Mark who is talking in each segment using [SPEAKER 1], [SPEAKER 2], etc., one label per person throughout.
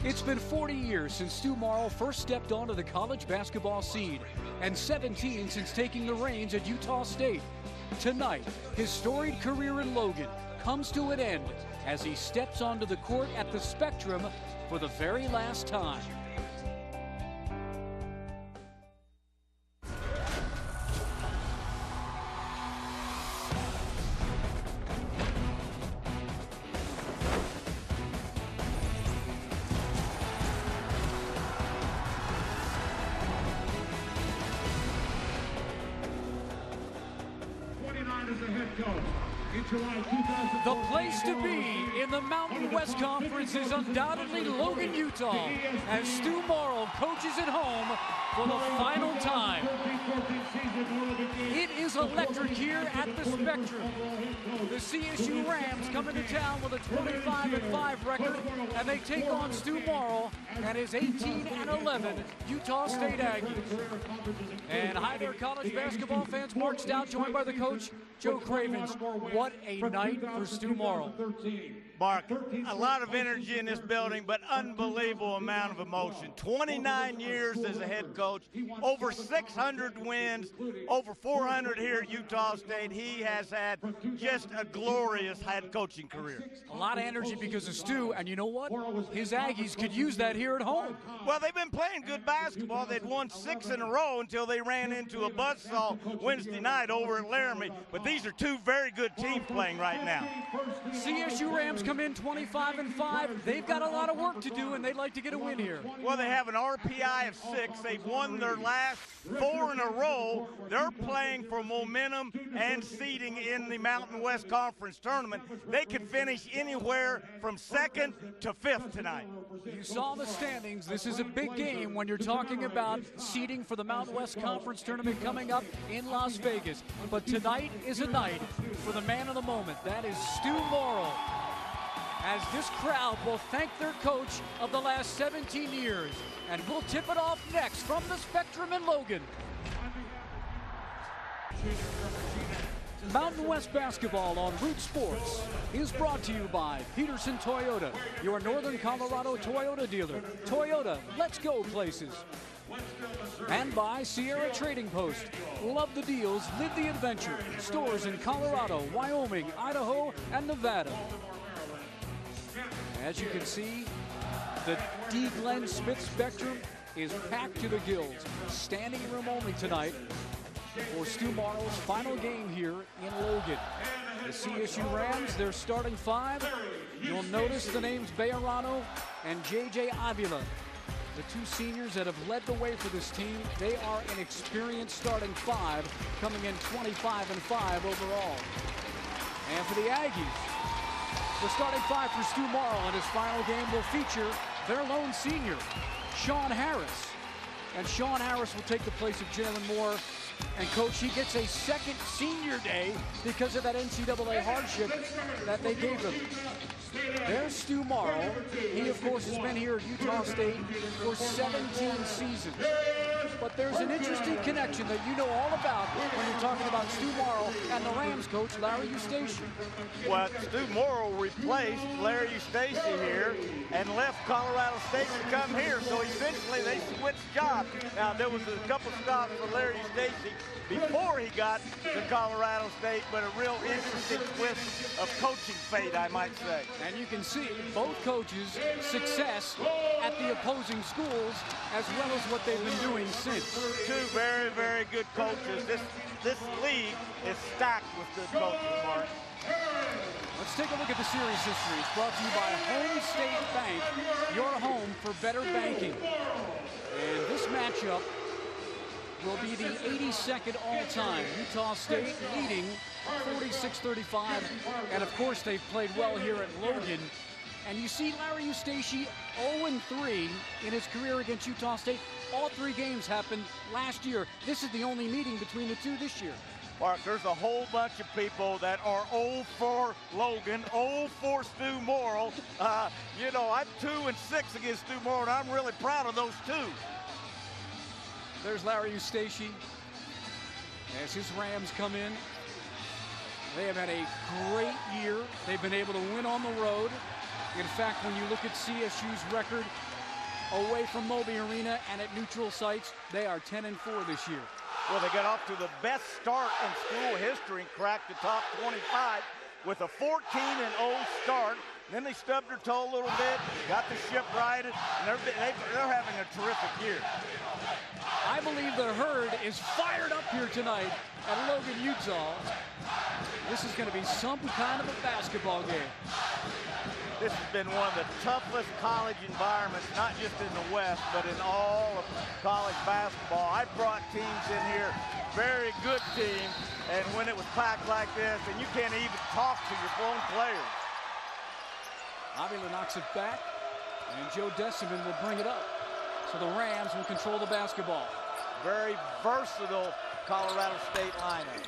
[SPEAKER 1] It's been 40 years since Stu Morrill first stepped onto the college basketball scene, and 17 since taking the reins at Utah State. Tonight, his storied career in Logan comes to an end as he steps onto the court at the Spectrum for the very last time. The place to be in the Mountain West Conference is undoubtedly Logan, Utah, as Stu Morrill coaches at home for the final time. It is electric here at the Spectrum. The CSU Rams come into town with a 25-5 record, and they take on Stu Morrill and his 18-11 Utah State Aggies. And hi there, college basketball fans. Mark Stout, joined by the coach, Joe Cravens. What a night for Stu Morrill.
[SPEAKER 2] Mark, a lot of energy in this building, but unbelievable amount of emotion. 29 years as a head coach, over 600 wins, over 400 here at Utah State. He has had just a glorious head coaching career.
[SPEAKER 1] A lot of energy because of Stu, and you know what? His Aggies could use that here at home.
[SPEAKER 2] Well, they've been playing good basketball. They'd won 6 in a row until they ran into a buzzsaw Wednesday night over at Laramie. But these are two very good teams playing right now.
[SPEAKER 1] CSU Rams come in 25-5. They've got a lot of work to do, and they'd like to get a win here.
[SPEAKER 2] Well, they have an RPI of 6. They've won their last 4 in a row. They're playing for momentum and seeding in the Mountain West Conference tournament. They could finish anywhere from 2nd to 5th tonight.
[SPEAKER 1] You saw the standings. This is a big game when you're talking about seeding for the Mountain West Conference tournament coming up in Las Vegas. But tonight is a night for the man of the moment. That is Stu Morrill, as this crowd will thank their coach of the last 17 years. And we'll tip it off next from the Spectrum in Logan. Mountain West Basketball on Root Sports is brought to you by Peterson Toyota, your Northern Colorado Toyota dealer. Toyota, let's go places. And by Sierra Trading Post. Love the deals, live the adventure. Stores in Colorado, Wyoming, Idaho, and Nevada. As you can see, the D. Glenn Smith Spectrum is packed to the gills. Standing room only tonight for Stu Morrill's final game here in Logan. The CSU Rams, their starting 5. You'll notice the names Bejarano and J.J. Avila, the 2 seniors that have led the way for this team. They are an experienced starting 5, coming in 25-5 overall. And for the Aggies, the starting 5 for Stu Morrill in his final game will feature their lone senior, Sean Harris. And Sean Harris will take the place of Jalen Moore. And coach, he gets a second senior day because of that NCAA hardship that they gave him. There's Stu Morrill. He, of course, has been here at Utah State for 17 seasons. But there's an interesting connection that you know all about when you're talking about Stu Morrill and the Rams coach, Larry Eustace.
[SPEAKER 2] Well, Stu Morrill replaced Larry Eustace here and left Colorado State to come here. So essentially they switched jobs. Now, there was a couple stops for Larry Eustace before he got to Colorado State, but a real interesting twist of coaching fate, I might say.
[SPEAKER 1] And you can see both coaches' success at the opposing schools as well as what they've been doing since.
[SPEAKER 2] 2 very, very good coaches. This league is stacked with good coaches, Mark.
[SPEAKER 1] Let's take a look at the series history. It's brought to you by Home State Bank, your home for better banking. And this matchup will be the 82nd all-time. Utah State leading 46-35. And of course, they've played well here at Logan. And you see Larry Eustace 0-3 in his career against Utah State. All 3 games happened last year. This is the only meeting between the 2 this year.
[SPEAKER 2] Mark, there's a whole bunch of people that are 0 for Logan, 0 for Stu Morrill. You know, I'm 2-6 against Stu Morrill, and I'm really proud of those 2.
[SPEAKER 1] There's Larry Eustace as his Rams come in. They have had a great year. They've been able to win on the road. In fact, when you look at CSU's record away from Moby Arena and at neutral sites, they are 10-4 this year.
[SPEAKER 2] Well, they got off to the best start in school history and cracked the top 25 with a 14-0 start. Then they stubbed their toe a little bit, got the ship righted, and they're having a terrific year.
[SPEAKER 1] I believe the herd is fired up here tonight at Logan, Utah. This is going to be some kind of a basketball game.
[SPEAKER 2] This has been one of the toughest college environments, not just in the West, but in all of college basketball. I brought teams in here, very good teams, and when it was packed like this, and you can't even talk to your own players.
[SPEAKER 1] Avila knocks it back, and Joe Deciman will bring it up. So the Rams will control the basketball.
[SPEAKER 2] Very versatile Colorado State lineup.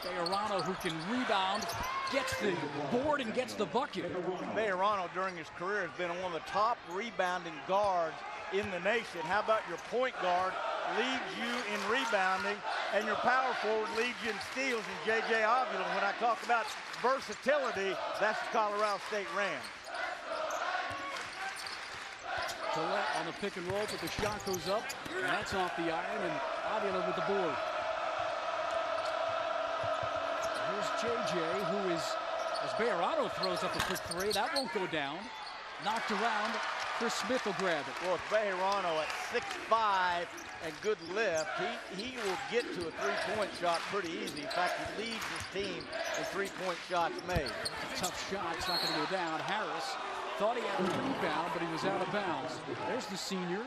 [SPEAKER 1] Bejarano, who can rebound, gets the board and gets the bucket.
[SPEAKER 2] Bejarano during his career has been one of the top rebounding guards in the nation. How about your point guard leads you in rebounding, and your power forward leads you in steals in J.J. Avila? When I talk about versatility, that's the Colorado State Rams.
[SPEAKER 1] Collette on the pick and roll, but the shot goes up, and that's off the iron, and Avila with the board. Here's J.J., who is, as Bejarano throws up a quick three, that won't go down. Knocked around, Chris Smith will grab it.
[SPEAKER 2] Well, Bejarano at 6'5" and good lift, he will get to a three-point shot pretty easy. In fact, he leads his team in three-point shots made.
[SPEAKER 1] A tough shot, it's not going to go down. Harris thought he had a rebound, but he was out of bounds. There's the senior.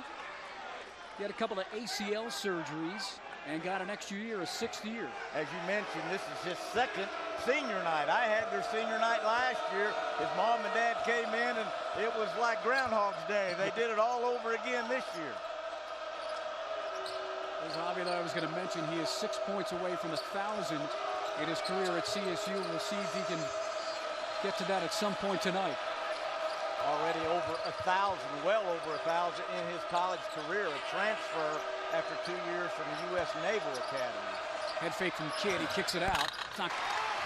[SPEAKER 1] He had a couple of ACL surgeries and got an extra year, a sixth year.
[SPEAKER 2] As you mentioned, this is his second senior night. I had their senior night last year. His mom and dad came in, and it was like Groundhog's Day. They did it all over again this year.
[SPEAKER 1] As Avila, I was going to mention, he is 6 points away from 1,000 in his career at CSU. We'll see if he can get to that at some point tonight.
[SPEAKER 2] Already over 1,000, well over 1,000 in his college career. A transfer after 2 years from the U.S. Naval Academy.
[SPEAKER 1] Head fake from Kidd, he kicks it out. It's not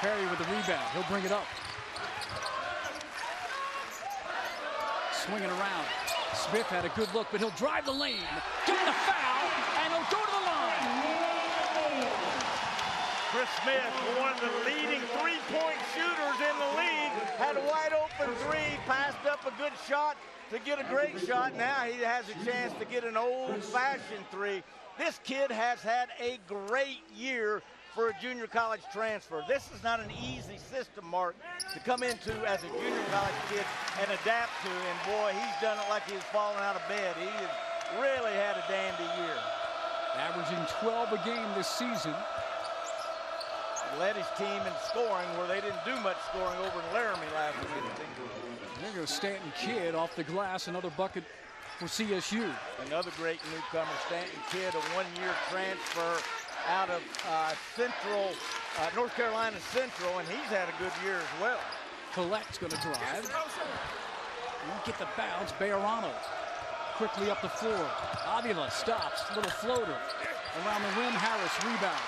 [SPEAKER 1] Perry with the rebound, he'll bring it up. Swinging around. Smith had a good look, but he'll drive the lane, get the foul, and he'll go to the line.
[SPEAKER 2] Chris Smith, one of the leading three-point shooters in the league, had a wide open three, passed up a good shot to get a great shot. Now he has a chance to get an old-fashioned three. This kid has had a great year for a junior college transfer. This is not an easy system, Mark, to come into as a junior college kid and adapt to. And boy, he's done it like he was falling out of bed. He has really had a dandy year.
[SPEAKER 1] Averaging 12 a game this season.
[SPEAKER 2] Led his team in scoring where they didn't do much scoring over in Laramie last week.
[SPEAKER 1] There goes Stanton Kidd off the glass, another bucket for CSU.
[SPEAKER 2] Another great newcomer, Stanton Kidd, a one-year transfer out of North Carolina Central, and he's had a good year as well.
[SPEAKER 1] Collette's going to drive. Won't get the bounce. Bejarano quickly up the floor. Avila stops, little floater. Around the rim, Harris rebounds.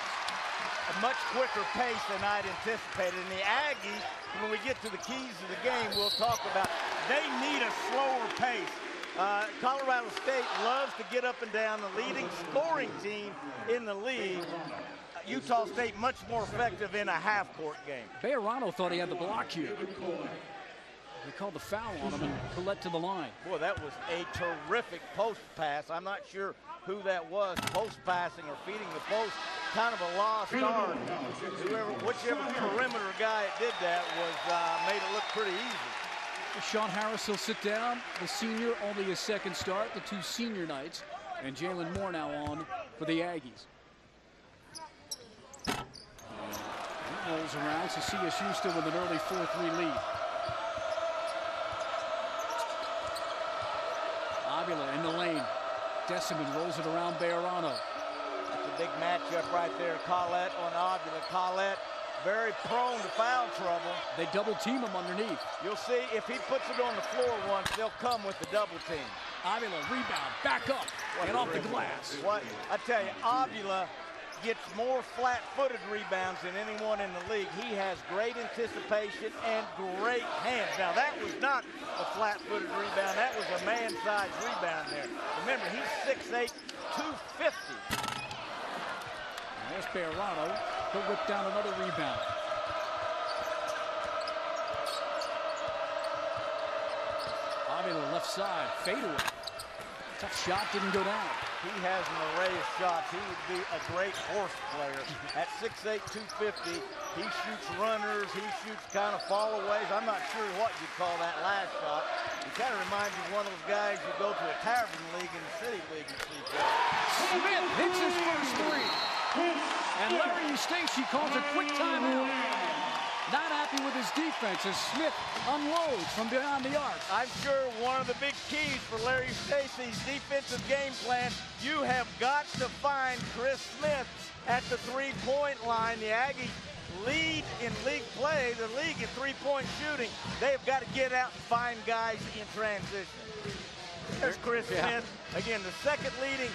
[SPEAKER 2] A much quicker pace than I'd anticipated. And the Aggies, when we get to the keys of the game, we'll talk about, they need a slower pace. Colorado State loves to get up and down, the leading scoring team in the league. Utah State much more effective in a half-court game.
[SPEAKER 1] Bejarano thought he had the block here. They called the foul on him and Collette to the line.
[SPEAKER 2] Boy, that was a terrific post pass. I'm not sure who that was, post passing or feeding the post. Kind of a lost art. Whichever perimeter guy did that was made it look pretty easy.
[SPEAKER 1] Sean Harris will sit down. The senior, only his second start, the two senior nights. And Jalen Moore now on for the Aggies. He rolls around, so CSU still with an early 4-3 lead. Avila in the lane. Deciman rolls it around Bejarano.
[SPEAKER 2] That's a big matchup right there. Collette on Avila. Collette very prone to foul trouble.
[SPEAKER 1] They double team him underneath.
[SPEAKER 2] You'll see if he puts it on the floor once, they'll come with the double team.
[SPEAKER 1] Avila rebound, back up, and off the glass.
[SPEAKER 2] What I tell you, Avila gets more flat-footed rebounds than anyone in the league. He has great anticipation and great hands. Now, that was not a flat-footed rebound. That was a man-sized rebound there. Remember, he's 6'8", 250.
[SPEAKER 1] And there's Bejarano. He'll whip down another rebound. Avila left side, fadeaway. Tough shot, didn't go down.
[SPEAKER 2] He has an array of shots. He would be a great horse player. At 6'8", 250, he shoots runners. He shoots kind of fallaways. I'm not sure what you'd call that last shot. He kind of reminds you of one of those guys who go to a tavern league in the city league and see play.
[SPEAKER 1] Smith hits his first three. And Larry Eustachy calls a quick timeout. Not happy with his defense as Smith unloads from beyond the arc.
[SPEAKER 2] I'm sure one of the big keys for Larry Eustachy's defensive game plan, you have got to find Chris Smith at the three-point line. The Aggies lead in league play, the league in three-point shooting. They've got to get out and find guys in transition. There's Chris Smith. Again, the second leading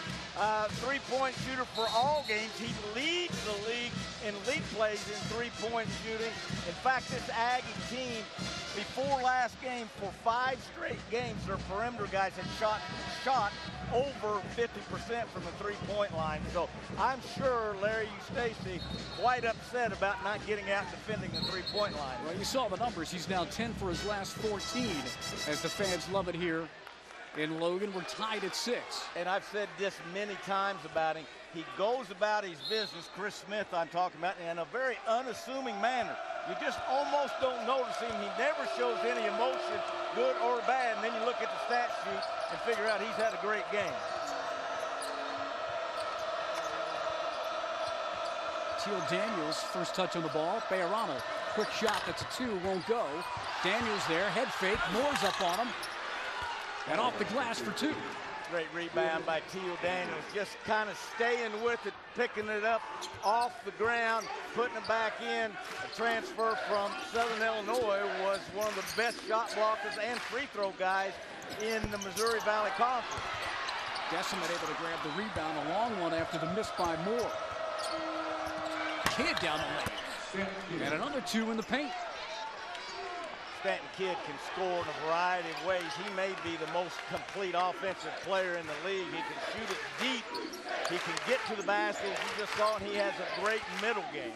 [SPEAKER 2] three-point shooter for all games. He leads the league in league plays in three-point shooting. In fact, this Aggie team, before last game, for 5 straight games, their perimeter guys had shot over 50% from the three-point line. So I'm sure Larry Eustachy quite upset about not getting out and defending the three-point line.
[SPEAKER 1] Well, you saw the numbers. He's now 10 for his last 14, as the fans love it here in Logan. We're tied at 6.
[SPEAKER 2] And I've said this many times about him. He goes about his business, Chris Smith I'm talking about, in a very unassuming manner. You just almost don't notice him. He never shows any emotion, good or bad. And then you look at the stat sheet and figure out he's had a great game.
[SPEAKER 1] Teal Daniels, first touch on the ball. Bejarano, quick shot, that's a 2, won't go. Daniels there, head fake, Moore's up on him. And off the glass for 2.
[SPEAKER 2] Great rebound by Teal Daniels, just kind of staying with it, picking it up off the ground, putting it back in. A transfer from Southern Illinois, was one of the best shot blockers and free throw guys in the Missouri Valley Conference.
[SPEAKER 1] Decimet able to grab the rebound, a long one after the miss by Moore. Kidd down the lane. And another 2 in the paint.
[SPEAKER 2] Stanton Kidd can score in a variety of ways. He may be the most complete offensive player in the league. He can shoot it deep. He can get to the basket, as you just saw, and he has a great middle game.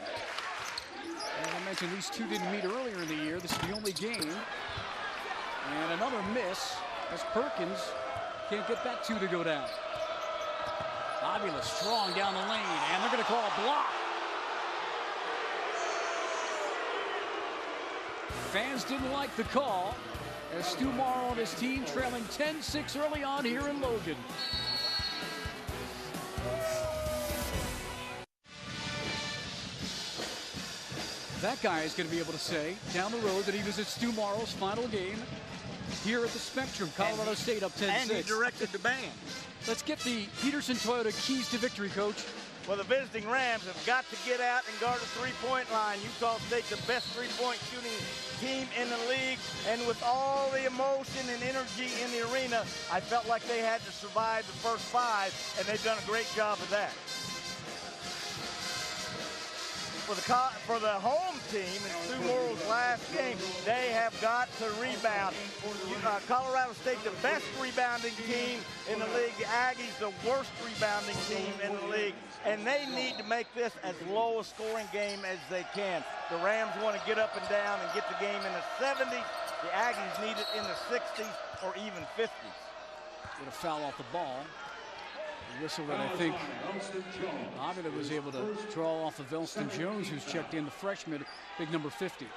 [SPEAKER 1] As I mentioned, these two didn't meet earlier in the year. This is the only game. And another miss as Perkins can't get that 2 to go down. Avila strong down the lane, and they're going to call a block. Fans didn't like the call as Stu Morrill and his team trailing 10-6 early on here in Logan. That guy is going to be able to say down the road that he was at Stu Morrill's final game here at the Spectrum. Colorado State up 10-6.
[SPEAKER 2] And he directed the band.
[SPEAKER 1] Let's get the Peterson Toyota keys to victory, Coach.
[SPEAKER 2] Well, the visiting Rams have got to get out and guard the three-point line. Utah State, the best three-point shooting team in the league. And with all the emotion and energy in the arena, I felt like they had to survive the first 5, and they've done a great job of that. For the home team in Stu Morrill's last game, they have got to rebound. Colorado State, the best rebounding team in the league. The Aggies, the worst rebounding team in the league. And they need to make this as low a scoring game as they can. The Rams want to get up and down and get the game in the 70s. The Aggies need it in the 60s or even 50s.
[SPEAKER 1] Get a foul off the ball. The whistle that I think Avila was able to draw off of Elston Jones, who's checked in, the freshman, big number 50.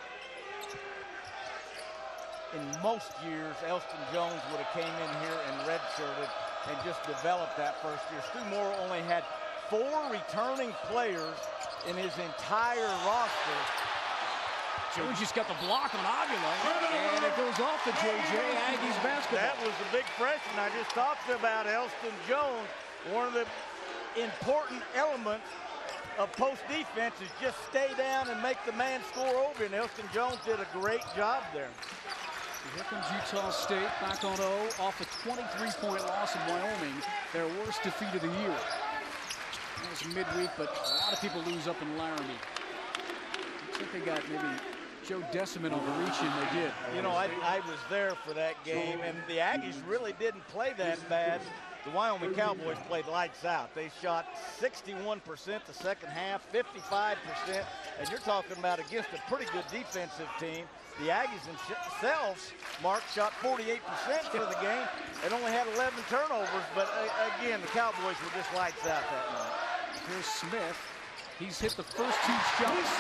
[SPEAKER 2] In most years, Elston Jones would have came in here and redshirted and just developed that first year. Stu Morrill only had 4 returning players in his entire roster.
[SPEAKER 1] Jones just got the block on Avila, and it goes off to JJ Aggies basketball.
[SPEAKER 2] That was the big freshman I just talked about, Elston Jones. One of the important elements of post defense is just stay down and make the man score over, and Elston Jones did a great job there.
[SPEAKER 1] Here comes Utah State back on 0 off a 23-point loss in Wyoming, their worst defeat of the year. That was midweek, but a lot of people lose up in Laramie. Looks like they got maybe Joe Deciman on the reach-in. They did.
[SPEAKER 2] You know, I was there for that game, and the Aggies really didn't play that bad. The Wyoming Cowboys played lights out. They shot 61% the second half, 55%, and you're talking about against a pretty good defensive team. The Aggies themselves, Mark, shot 48% for the game and only had 11 turnovers, but again, the Cowboys were just lights out that night.
[SPEAKER 1] Here's Smith. He's hit the first 2 shots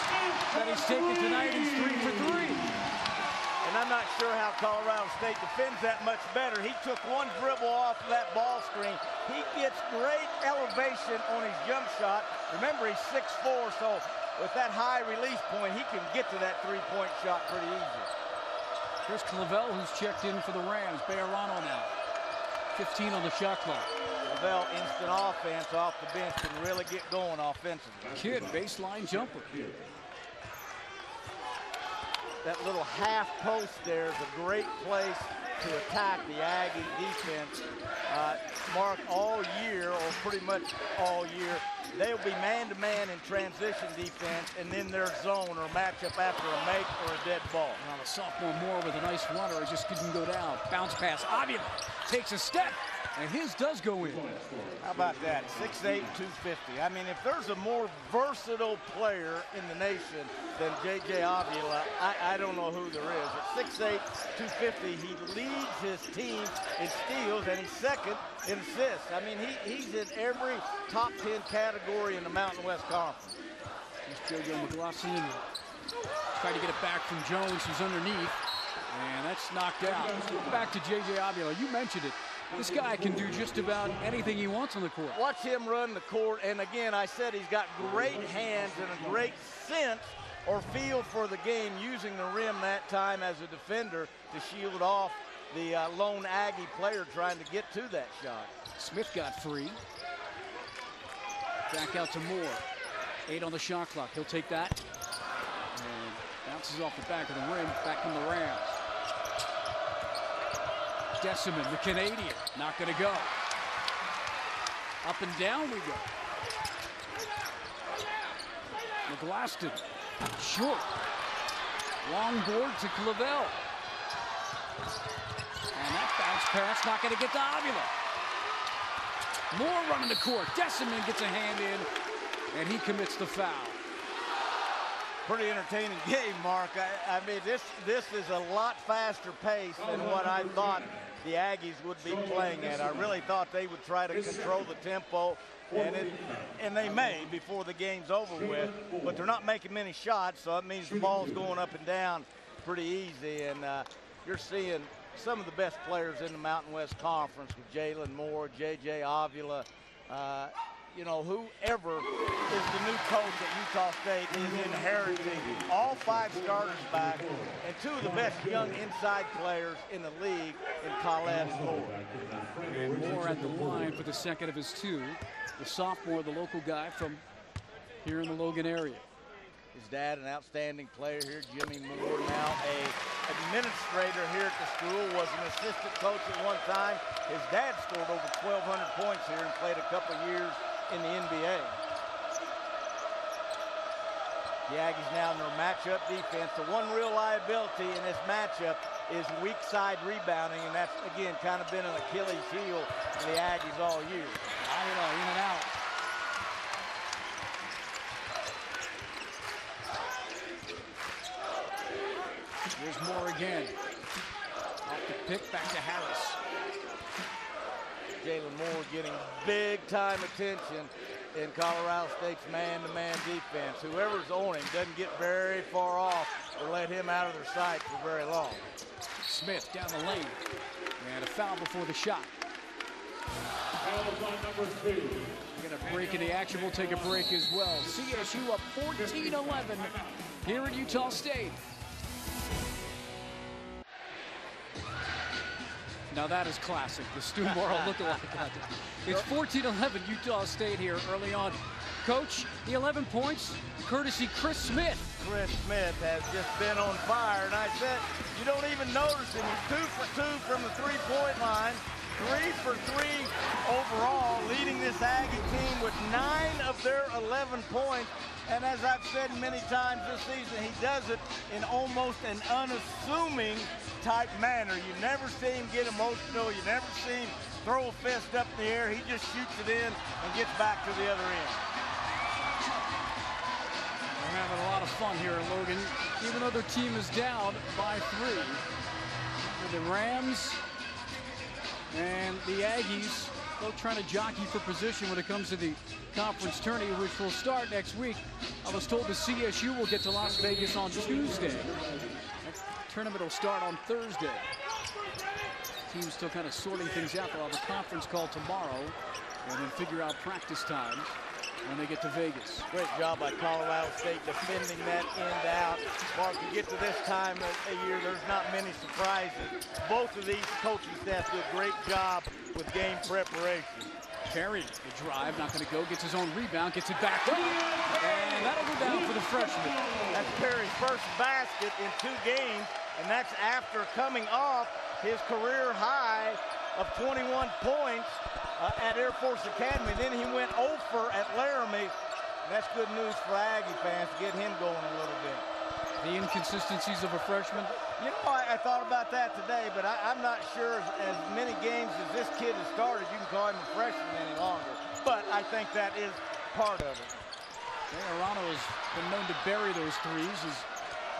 [SPEAKER 1] that he's taken tonight. He's 3 for 3.
[SPEAKER 2] And I'm not sure how Colorado State defends that much better. He took one dribble off that ball screen. He gets great elevation on his jump shot. Remember, he's 6'4", so with that high release point, he can get to that 3-point shot pretty easy.
[SPEAKER 1] Here's Clavel, who's checked in for the Rams. Bejarano now. 15 on the shot clock.
[SPEAKER 2] Clavel, instant offense off the bench, can really get going offensively.
[SPEAKER 1] Kid, baseline jumper.
[SPEAKER 2] That little half post there is a great place to attack the Aggie defense. Mark, all year, or pretty much all year, they'll be man-to-man in transition defense, and then their zone or matchup after a make or a dead ball.
[SPEAKER 1] Now the sophomore Moore with a nice runner. It just couldn't go down. Bounce pass. Avila takes a step, and his does go in.
[SPEAKER 2] How about that? 6'8", 250. I mean, if there's a more versatile player in the nation than J.J. Avila, I don't know who there is. At 6'8", 250, he leads his team in steals, and he's second in assists. I mean, he's in every top 10 category in the Mountain West Conference.
[SPEAKER 1] Here's Jojo McLaughlin. Trying to get it back from Jones, who's underneath. And that's knocked out. Back to J.J. Avila. You mentioned it. This guy can do just about anything he wants on the court.
[SPEAKER 2] Watch him run the court, and again, I said he's got great hands and a great sense or feel for the game, using the rim that time as a defender to shield off the lone Aggie player trying to get to that shot.
[SPEAKER 1] Smith got free. Back out to Moore. 8 on the shot clock. He'll take that. And bounces off the back of the rim, back in the Rams. Deciman, the Canadian, not going to go. Up and down we go. McGlaston, short. Long board to Clavel. And that bounce pass not going to get to Avila. Moore running the court. Deciman gets a hand in, and he commits the foul.
[SPEAKER 2] Pretty entertaining game, Mark. I mean, this is a lot faster pace than what I thought the Aggies would be playing at. I really thought they would try to control the tempo, and they may before the game's over with, but they're not making many shots, so that means the ball's going up and down pretty easy, and you're seeing some of the best players in the Mountain West Conference with Jalen Moore, J.J. Avila. You know, whoever is the new coach at Utah State is inheriting all 5 starters back and 2 of the best young inside players in the league in Khaled and Moore.
[SPEAKER 1] And Moore at the line for the second of his 2. The sophomore, the local guy from here in the Logan area.
[SPEAKER 2] His dad, an outstanding player here, Jimmy Moore, now a administrator here at the school, was an assistant coach at one time. His dad scored over 1,200 points here and played a couple years in the NBA. The Aggies now in their matchup defense. The one real liability in this matchup is weak side rebounding, and that's, again, kind of been an Achilles heel for the Aggies all year.
[SPEAKER 1] In and out. Here's Moore again. Off the pick, back to Harris.
[SPEAKER 2] Jalen Moore getting big-time attention in Colorado State's man-to-man defense. Whoever's on him doesn't get very far off or let him out of their sight for very long.
[SPEAKER 1] Smith down the lane. And a foul before the shot. We're going to break in the action. We'll take a break as well. CSU up 14-11 here at Utah State. Now that is classic. The Stu Morrill look-alike. It's 14-11 Utah State here early on. Coach, the 11 points, courtesy Chris Smith.
[SPEAKER 2] Chris Smith has just been on fire, and I said, you don't even notice him. He's 2 for 2 from the 3-point line. 3 for 3 overall, leading this Aggie team with 9 of their 11 points. And as I've said many times this season, he does it in almost an unassuming type manner. You never see him get emotional. You never see him throw a fist up in the air. He just shoots it in and gets back to the other end.
[SPEAKER 1] They're having a lot of fun here in Logan, even though their team is down by 3. The Rams and the Aggies both trying to jockey for position when it comes to the conference tourney, which will start next week. I was told the CSU will get to Las Vegas on Tuesday. That tournament will start on Thursday. Team's still kind of sorting things out. They'll have a conference call tomorrow and then figure out practice times when they get to Vegas.
[SPEAKER 2] Great job by Colorado State defending that end out. Mark, you get to this time of the year, there's not many surprises. Both of these coaching staffs do a great job with game preparation.
[SPEAKER 1] Perry, the drive, not going to go, gets his own rebound, gets it back up, and that'll go down for the freshman.
[SPEAKER 2] That's Perry's first basket in 2 games, and that's after coming off his career high of 21 points at Air Force Academy. Then he went 0 for at Laramie. That's good news for Aggie fans to get him going a little bit.
[SPEAKER 1] The inconsistencies of a freshman.
[SPEAKER 2] You know, I thought about that today, but I'm not sure as many games as this kid has started, you can call him a freshman any longer. But I think that is part of it.
[SPEAKER 1] Arano has been known to bury those threes as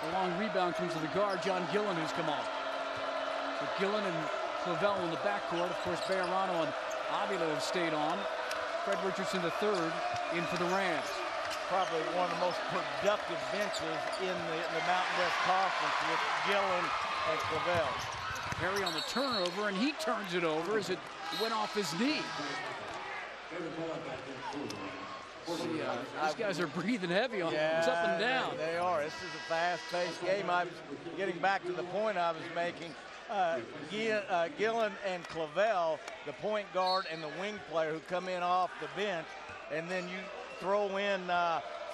[SPEAKER 1] the long rebound comes to the guard, John Gillen, who's come off. So Gillen and Clavel in the backcourt. Of course, Bayerano and Avila have stayed on. Fred Richardson III in for the Rams.
[SPEAKER 2] Probably one of the most productive benches in the Mountain West Conference with Gillen and Clavel.
[SPEAKER 1] Perry on the turnover, and he turns it over as it went off his knee. See, these guys are breathing heavy on it's up and down.
[SPEAKER 2] They are. This is a fast-paced game. I was getting back to the point I was making. Gillen and Clavel, the point guard and the wing player who come in off the bench, and then you throw in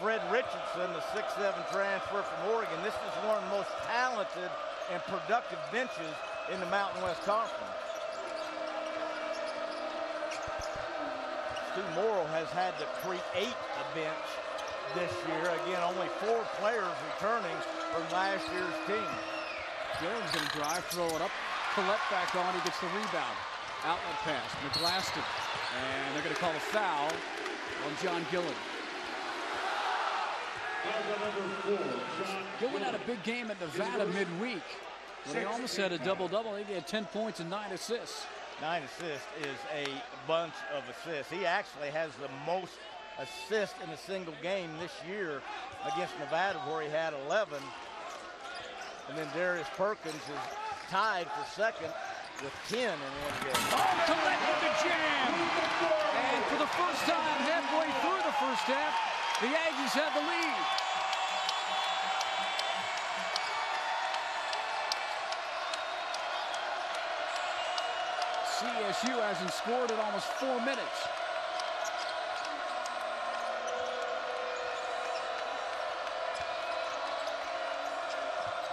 [SPEAKER 2] Fred Richardson, the 6'7" transfer from Oregon. This is one of the most talented and productive benches in the Mountain West Conference. Stu Morrill has had to create a bench this year. Again, only 4 players returning from last year's team.
[SPEAKER 1] Gillen's going to drive, throw it up. Collette back on, he gets the rebound. Outlet pass, McGlaston. And they're going to call a foul on John Gillen. Gillen had a big game at Nevada midweek. Well, they almost had a double-double. He had 10 points and 9 assists.
[SPEAKER 2] 9 assists is a bunch of assists. He actually has the most assists in a single game this year against Nevada, where he had 11. And then Darius Perkins is tied for second with 10 in one game.
[SPEAKER 1] Oh, Collette with the jam! And for the first time halfway through the first half, the Aggies have the lead. CSU hasn't scored in almost 4 minutes.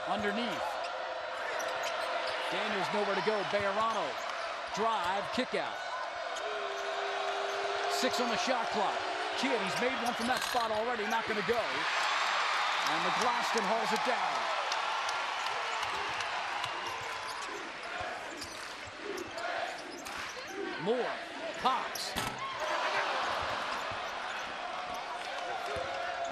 [SPEAKER 1] Underneath. Daniels nowhere to go. Bayerano. Drive, kick out. 6 on the shot clock. Kidd, he's made one from that spot already, not going to go. And McGlaston hauls it down. Moore, Cox.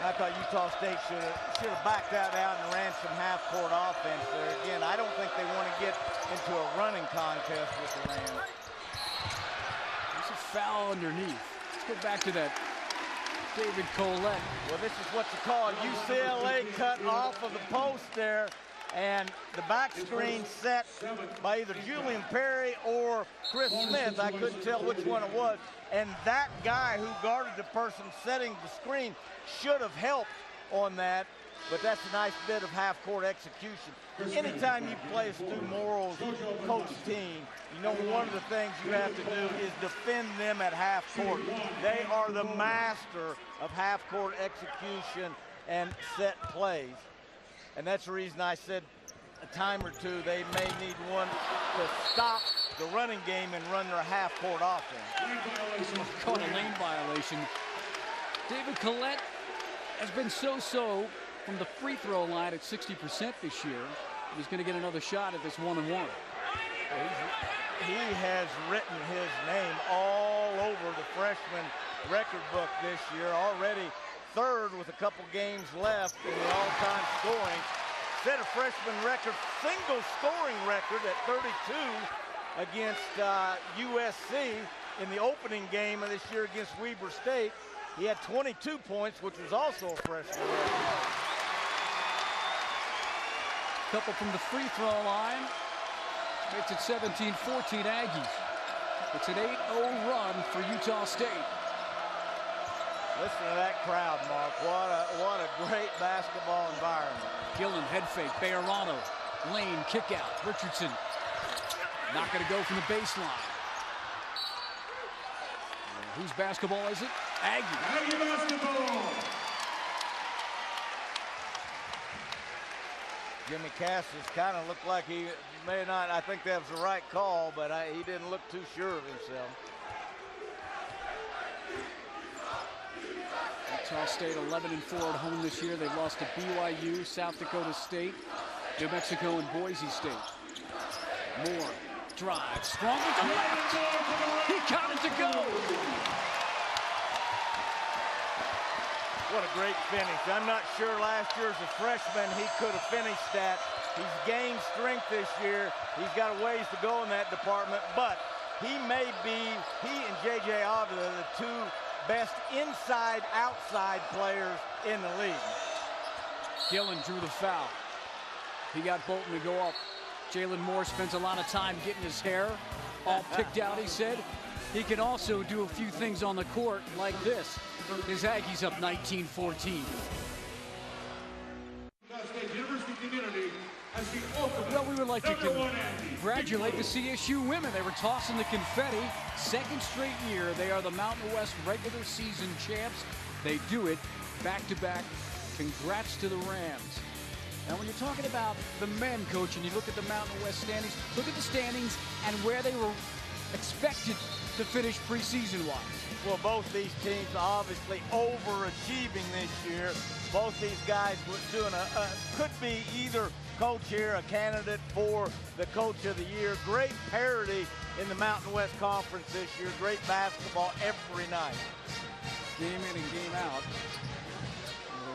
[SPEAKER 2] I thought Utah State should have backed that out and ran some half-court offense there. Again, I don't think they want to get into a running contest with the Rams.
[SPEAKER 1] There's a foul underneath. Let's go back to that David Collette.
[SPEAKER 2] Well, this is what you call a UCLA cut off of the post there. And the back screen set by either Julian Perry or Chris Smith. I couldn't tell which one it was. And that guy who guarded the person setting the screen should have helped on that. But that's a nice bit of half-court execution. Anytime you play a Stu Morrill's coach team, you know one of the things you have to do is defend them at half-court. They are the master of half-court execution and set plays. And that's the reason I said a time or two they may need one to stop the running game and run their half-court offense.
[SPEAKER 1] Caught a lane violation. David Collette has been so-so from the free throw line at 60% this year. He's going to get another shot at this 1-and-1.
[SPEAKER 2] He has written his name all over the freshman record book this year. Already third with a couple games left in the all-time scoring. Set a freshman record, single scoring record at 32 against USC in the opening game of this year against Weber State. He had 22 points, which was also a freshman record.
[SPEAKER 1] Couple from the free throw line. Makes it 17-14 Aggies. It's an 8-0 run for Utah State.
[SPEAKER 2] Listen to that crowd, Mark. What a great basketball environment.
[SPEAKER 1] Gillen, head fake, Bejarano. Lane, kick out. Richardson. Not going to go from the baseline. Whose basketball is it? Aggie.
[SPEAKER 3] Aggie basketball.
[SPEAKER 2] Jimmy Cassis kind of looked like he may not, I think that was the right call, but he didn't look too sure of himself.
[SPEAKER 1] Utah State 11-4 at home this year. They've lost to BYU, South Dakota State, New Mexico, and Boise State. Moore drives, strong with the left. He got it to go.
[SPEAKER 2] What a great finish. I'm not sure last year as a freshman he could have finished that. He's gained strength this year. He's got a ways to go in that department, but he may be, he and J.J. Avila, the two best inside-outside players in the league.
[SPEAKER 1] Gillen drew the foul. He got Bolton to go up. Jalen Moore spends a lot of time getting his hair all picked out, he said. He can also do a few things on the court like this. His Aggies up 19-14. Well, we would like to congratulate the CSU women. They were tossing the confetti. Second straight year, they are the Mountain West regular season champs. They do it back-to-back. Congrats to the Rams. Now, when you're talking about the men, Coach, and you look at the Mountain West standings, look at the standings and where they were expected to finish preseason-wise.
[SPEAKER 2] Well, both these teams obviously overachieving this year. Both these guys were doing could be either coach here, a candidate for the coach of the year. Great parity in the Mountain West Conference this year. Great basketball every night.
[SPEAKER 1] Game in and game out.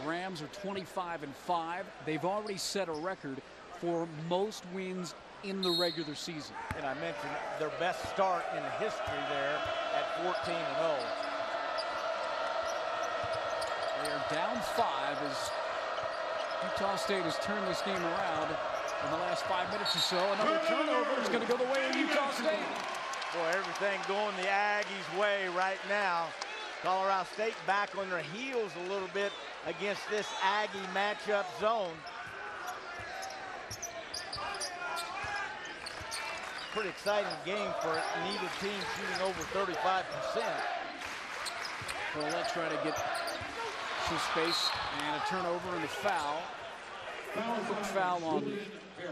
[SPEAKER 1] The Rams are 25-5. They've already set a record for most wins in the regular season.
[SPEAKER 2] And I mentioned their best start in history there at 14-0.
[SPEAKER 1] They are down 5 as Utah State has turned this game around in the last 5 minutes or so. Another turnover is going to go the way of Utah State.
[SPEAKER 2] Boy, everything going the Aggies' way right now. Colorado State back on their heels a little bit against this Aggie matchup zone. Pretty exciting game for neither team shooting over 35%.
[SPEAKER 1] Well, let's try to get some space and a turnover and a foul. Quick foul on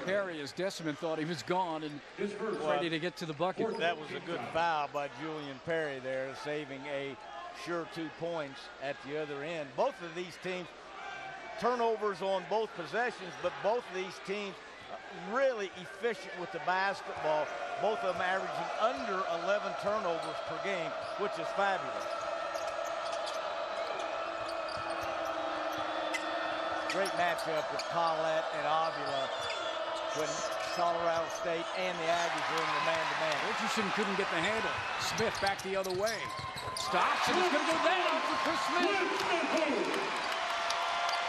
[SPEAKER 1] Perry as Deciman thought he was gone and ready to get to the bucket.
[SPEAKER 2] That was a good foul by Julian Perry there, saving a sure 2 points at the other end. Both of these teams, turnovers on both possessions, but both of these teams really efficient with the basketball. Both of them averaging under 11 turnovers per game, which is fabulous. Great matchup with Collette and Avila when Colorado State and the Aggies are in the man-to-man.
[SPEAKER 1] Richardson couldn't get the handle. Smith back the other way. Stops, and it's going to go down for Chris Smith.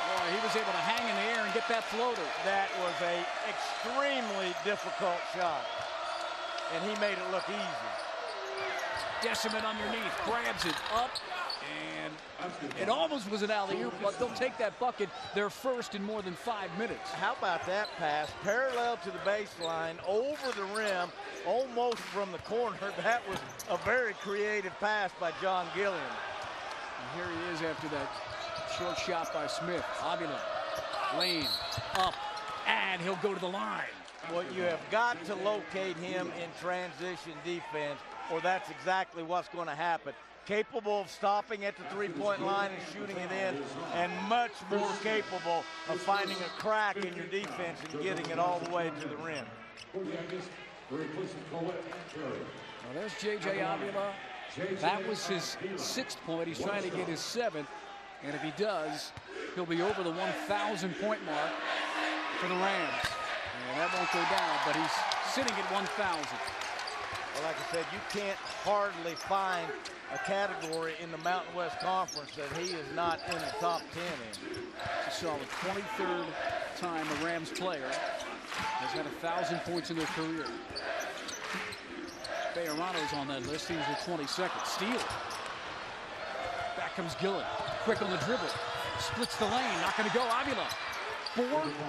[SPEAKER 1] Boy, he was able to hang in the air and get that floater.
[SPEAKER 2] That was an extremely difficult shot, and he made it look easy.
[SPEAKER 1] Deciman underneath, grabs it up, and it almost was an alley-oop, but they'll take that bucket, their first in more than 5 minutes.
[SPEAKER 2] How about that pass? Parallel to the baseline, over the rim, almost from the corner. That was a very creative pass by John Gilliam.
[SPEAKER 1] And here he is after that short shot by Smith. Avila, lane, up, and he'll go to the line.
[SPEAKER 2] Well, you have got to locate him in transition defense, or that's exactly what's going to happen. Capable of stopping at the three-point line and shooting it in, and much more capable of finding a crack in your defense and getting it all the way to the rim.
[SPEAKER 1] Well, there's J.J. Avila. That was his 6th point. He's trying to get his 7th. And if he does, he'll be over the 1,000-point mark for the Rams. And that won't go down, but he's sitting at 1,000.
[SPEAKER 2] Well, like I said, you can't hardly find a category in the Mountain West Conference that he is not in the top 10 in.
[SPEAKER 1] You saw the 23rd time a Rams player has had 1,000 points in their career. Bejarano's on that list. He's the 22nd. Steal. Back comes Gillen. Quick on the dribble. Splits the lane. Not going to go. Avila. 4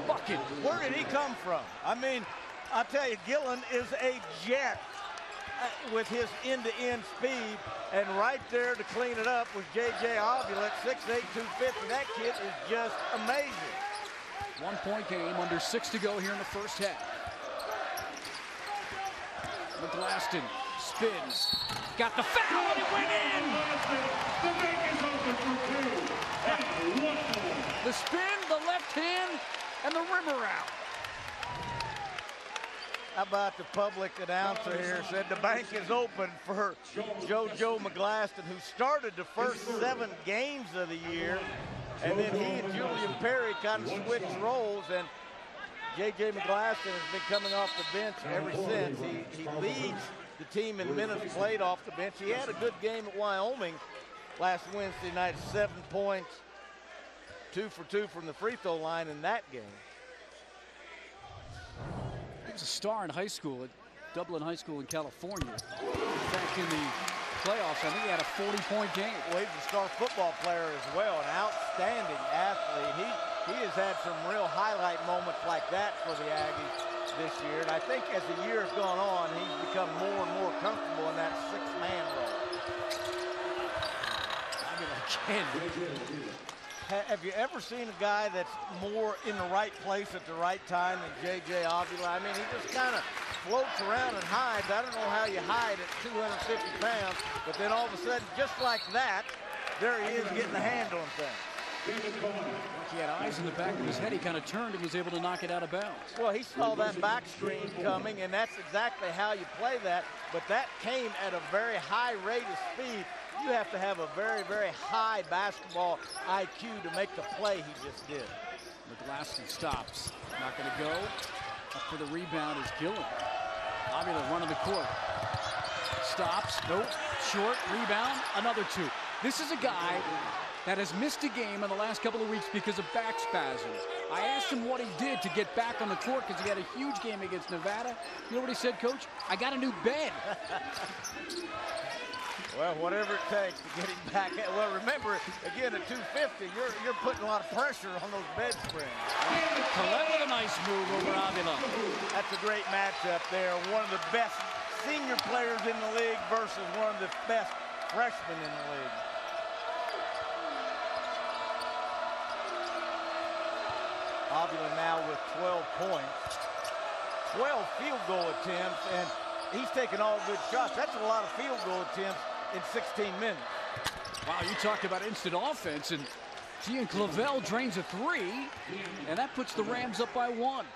[SPEAKER 1] bucket.
[SPEAKER 2] Where did he come from? I mean, I'll tell you, Gillen is a jet with his end-to-end speed. And right there to clean it up was J.J. Avila at 6'8", 250. That kid is just amazing.
[SPEAKER 1] 1-point game, under 6 to go here in the first half. McGlaston spins. Got the foul, and it went in! The spin, the left hand, and the rim around.
[SPEAKER 2] How about the public announcer here said the bank is open for JoJo McGlaston, who started the first 7 games of the year. And then he and Julian Perry kind of switched roles, and J.J. McGlaston has been coming off the bench ever since. He leads the team in minutes played off the bench. He had a good game at Wyoming last Wednesday night, 7 points, 2 for 2 from the free throw line in that game.
[SPEAKER 1] He was a star in high school at Dublin High School in California. Back in the playoffs, I think he had a 40-point game.
[SPEAKER 2] Well, he's a star football player as well, an outstanding athlete. He has had some real highlight moments like that for the Aggies this year. And I think as the year has gone on, he's become more and more comfortable in that 6-man role. Have you ever seen a guy that's more in the right place at the right time than J.J. Avila? I mean, he just kind of floats around and hides. I don't know how you hide at 250 pounds, but then all of a sudden, just like that, there he is getting a hand on things.
[SPEAKER 1] He had eyes in the back of his head. He kind of turned and was able to knock it out of bounds.
[SPEAKER 2] Well, he saw that back screen coming, and that's exactly how you play that. But that came at a very high rate of speed. You have to have a very, very high basketball IQ to make the play he just did.
[SPEAKER 1] McGlaston stops. Not going to go. Up for the rebound is Gillen. Avila running the court. Stops. Nope. Short. Rebound. Another 2. This is a guy that has missed a game in the last couple of weeks because of back spasms. I asked him what he did to get back on the court because he had a huge game against Nevada. You know what he said, Coach? I got a new bed.
[SPEAKER 2] Well, whatever it takes to get him back. Well, remember, again, at 250, you're putting a lot of pressure on those bed springs.
[SPEAKER 1] Collette with a nice move over Avila.
[SPEAKER 2] That's a great matchup there. One of the best senior players in the league versus one of the best freshmen in the league. Avila now with 12 points, 12 field goal attempts, and he's taking all good shots. That's a lot of field goal attempts in 16 minutes.
[SPEAKER 1] Wow, you talked about instant offense, and Gian Clavel drains a 3, and that puts the Rams up by 1.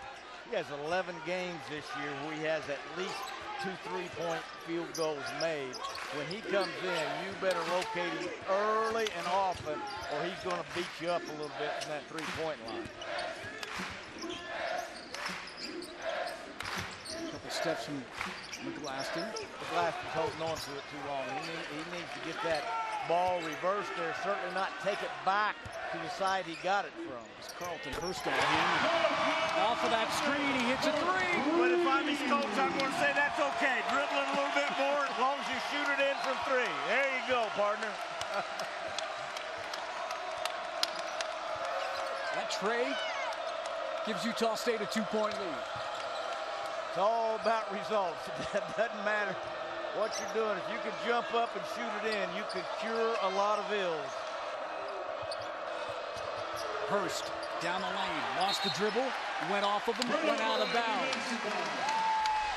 [SPEAKER 2] He has 11 games this year where he has at least 2 3-point field goals made. When he comes in, you better locate him early and often, or he's going to beat you up a little bit from that 3-point line.
[SPEAKER 1] Couple steps from McGlaston.
[SPEAKER 2] McGlaston's holding on to it too long. He needs to get that ball reversed there. Certainly not take it back to the side he got it from.
[SPEAKER 1] It's Carlton Hurst on him. Off of that screen, he hits a 3.
[SPEAKER 2] But if I'm his coach, I'm going to say that's okay. Dribbling a little bit more as long as you shoot it in from 3. There you go, partner.
[SPEAKER 1] That trade gives Utah State a 2-point lead.
[SPEAKER 2] It's all about results. It doesn't matter what you're doing. If you can jump up and shoot it in, you can cure a lot of ills.
[SPEAKER 1] Hurst down the lane, lost the dribble, went off of him, went out of bounds.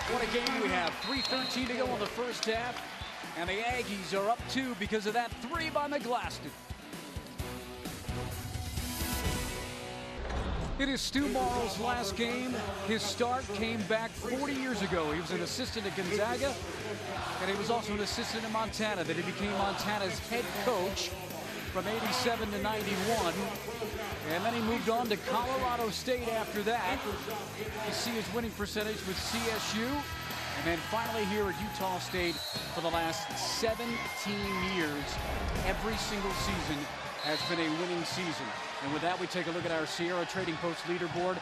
[SPEAKER 1] What a game we have. 3:13 to go in the first half, and the Aggies are up 2 because of that 3 by McGlaston. It is Stu Morrill's last game. His start came back 40 years ago. He was an assistant at Gonzaga, and he was also an assistant in Montana. Then he became Montana's head coach from 87 to 91. And then he moved on to Colorado State after that. You see his winning percentage with CSU. And then finally here at Utah State for the last 17 years. Every single season has been a winning season. And with that, we take a look at our Sierra Trading Post leaderboard.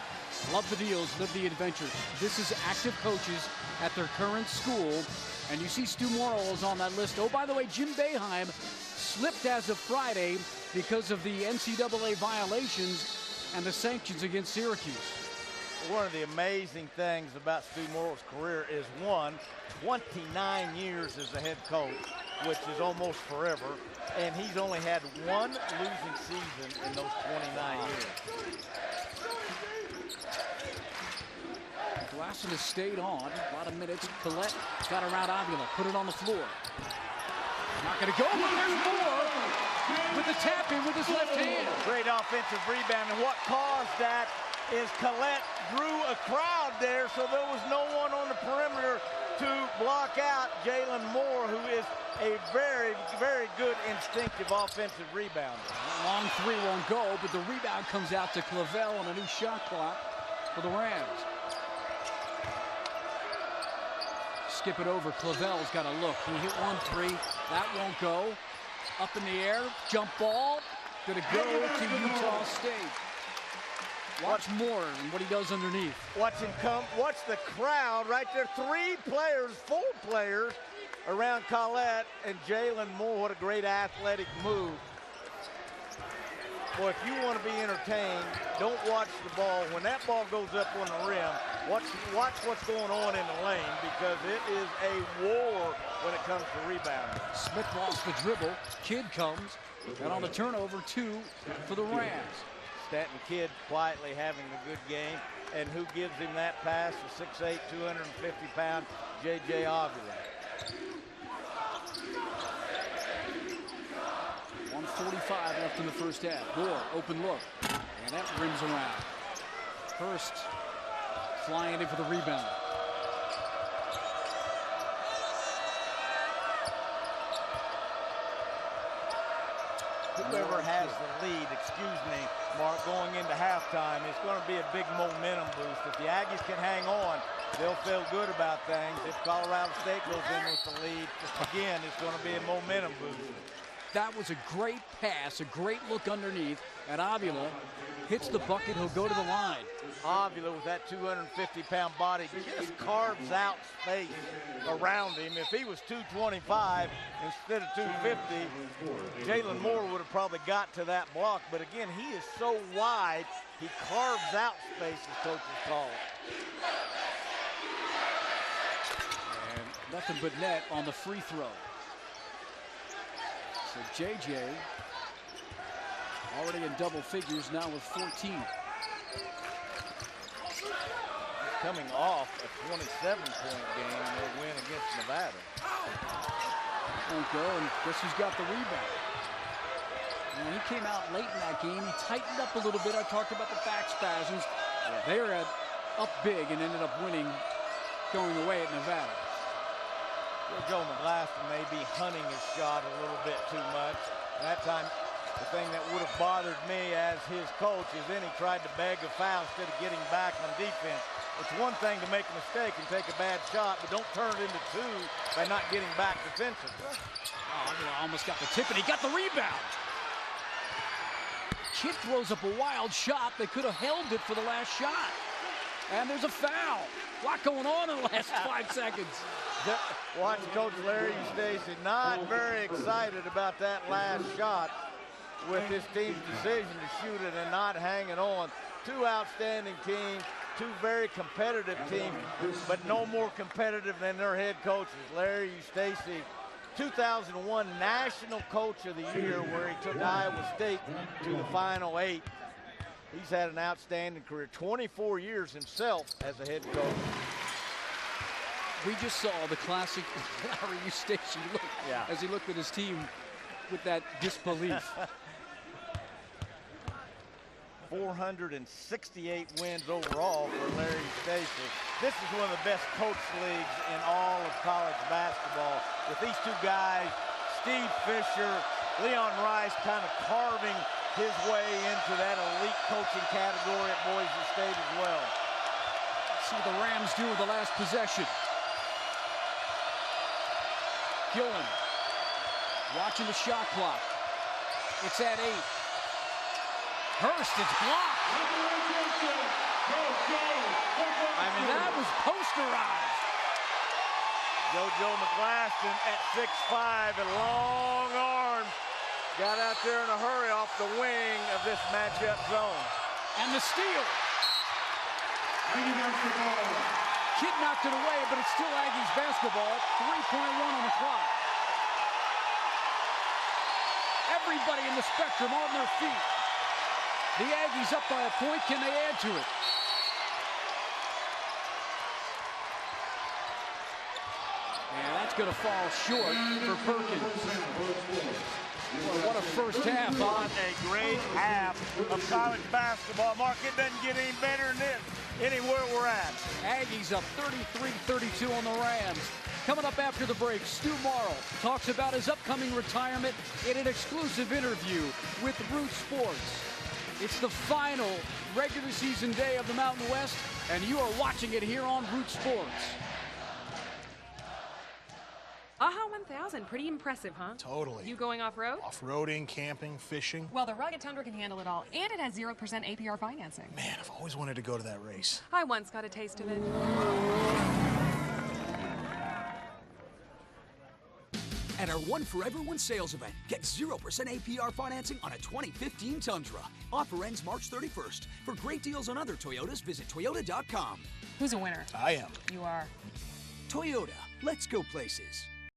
[SPEAKER 1] Love the deals, live the adventures. This is active coaches at their current school. And you see Stu Morrill is on that list. Oh, by the way, Jim Boeheim slipped as of Friday because of the NCAA violations and the sanctions against Syracuse.
[SPEAKER 2] One of the amazing things about Stu Morrill's career is, 29 years as a head coach, which is almost forever, and he's only had one losing season in those 29 years.
[SPEAKER 1] Glasson has stayed on. A lot of minutes. Collette got around Avila, put it on the floor. Not going to go, but there's more with the tap in with his left hand.
[SPEAKER 2] Great offensive rebound, and what caused that is Collette drew a crowd there, so there was no one on the perimeter to block out Jalen Moore, who is a very, very good instinctive offensive rebounder.
[SPEAKER 1] Long 3 won't go, but the rebound comes out to Clavel on a new shot clock for the Rams. Skip it over. Clavel's got to look. He hit 1 3. That won't go. Up in the air. Jump ball. Going to go to Utah State. Watch Moore and what he does underneath.
[SPEAKER 2] Watch him come. Watch the crowd right there. 3 players, 4 players around Collette and Jalen Moore. What a great athletic move. Boy, if you want to be entertained, don't watch the ball. When that ball goes up on the rim, watch what's going on in the lane, because it is a war when it comes to rebounding.
[SPEAKER 1] Smith lost the dribble. Kidd comes, and on the turnover, 2 for the Rams.
[SPEAKER 2] Stanton Kidd quietly having a good game, and who gives him that pass? The 6'8", 250-pound J.J. Avila.
[SPEAKER 1] 1:45 left in the first half. Moore, open look, and that rims around. Hurst flying in for the rebound.
[SPEAKER 2] Whoever has the lead, excuse me, Mark, going into halftime, it's going to be a big momentum boost. If the Aggies can hang on, they'll feel good about things. If Colorado State goes in with the lead, again, it's going to be a momentum boost.
[SPEAKER 1] That was a great pass, a great look underneath, and Avila hits the bucket. He'll go to the line.
[SPEAKER 2] Avila, with that 250-pound body, just carves out space around him. If he was 225 instead of 250, Jalen Moore would have probably got to that block. But again, he is so wide, he carves out space, as coaches call it.
[SPEAKER 1] And nothing but net on the free throw. So JJ already in double figures now with 14.
[SPEAKER 2] Coming off a 27-point game in their win against Nevada.
[SPEAKER 1] Won't go, and guess who's got the rebound? When he came out late in that game, he tightened up a little bit. I talked about the back spasms. Yeah. They were up big and ended up winning, going away at Nevada.
[SPEAKER 2] Joe McGlaston may be hunting his shot a little bit too much. That time, the thing that would have bothered me as his coach is then he tried to beg a foul instead of getting back on defense. It's one thing to make a mistake and take a bad shot, but don't turn it into 2 by not getting back defensively.
[SPEAKER 1] Oh, almost got the tip, and he got the rebound. Kidd throws up a wild shot. They could have held it for the last shot. And there's a foul. A lot going on in the last 5 seconds.
[SPEAKER 2] Watch Coach Larry Stacy not very excited about that last shot with his team's decision to shoot it and not hanging on. 2 outstanding teams, 2 very competitive teams, but no more competitive than their head coaches. Larry Stacy, 2001 National Coach of the Year, where he took Iowa State to the Final 8. He's had an outstanding career, 24 years himself as a head coach.
[SPEAKER 1] We just saw the classic Larry Eustace look as he looked at his team with that disbelief.
[SPEAKER 2] 468 wins overall for Larry Stacy. This is one of the best coach leagues in all of college basketball. With these two guys, Steve Fisher, Leon Rice, kind of carving his way into that elite coaching category at Boise State as well.
[SPEAKER 1] Let's see what the Rams do with the last possession. Gillen watching the shot clock. It's at 8. Hurst, it's blocked. I mean, that was posterized.
[SPEAKER 2] JoJo McGlaston at 6'5" and long arms. Got out there in a hurry off the wing of this matchup zone.
[SPEAKER 1] And the steal. Kid knocked it away, but it's still Aggies basketball. 3.1 on the clock. Everybody in the spectrum on their feet. The Aggies up by a point. Can they add to it? And that's going to fall short for Perkins. Boy, what a first half.
[SPEAKER 2] What a great half of college basketball. Mark, it doesn't get any better than this anywhere we're at.
[SPEAKER 1] Aggies up 33-32 on the Rams. Coming up after the break, Stu Morrill talks about his upcoming retirement in an exclusive interview with Root Sports. It's the final regular season day of the Mountain West, and you are watching it here on Root Sports.
[SPEAKER 3] Aha 1000, pretty impressive, huh?
[SPEAKER 4] Totally.
[SPEAKER 3] You going off-road?
[SPEAKER 4] Off-roading, camping, fishing.
[SPEAKER 3] Well, the rugged Tundra can handle it all, and it has 0% APR financing.
[SPEAKER 4] Man, I've always wanted to go to that race.
[SPEAKER 3] I once got a taste of it.
[SPEAKER 5] At our One for Everyone sales event, get 0% APR financing on a 2015 Tundra. Offer ends March 31st. For great deals on other Toyotas, visit Toyota.com.
[SPEAKER 3] Who's a winner?
[SPEAKER 4] I am.
[SPEAKER 3] You are.
[SPEAKER 5] Toyota, let's go places.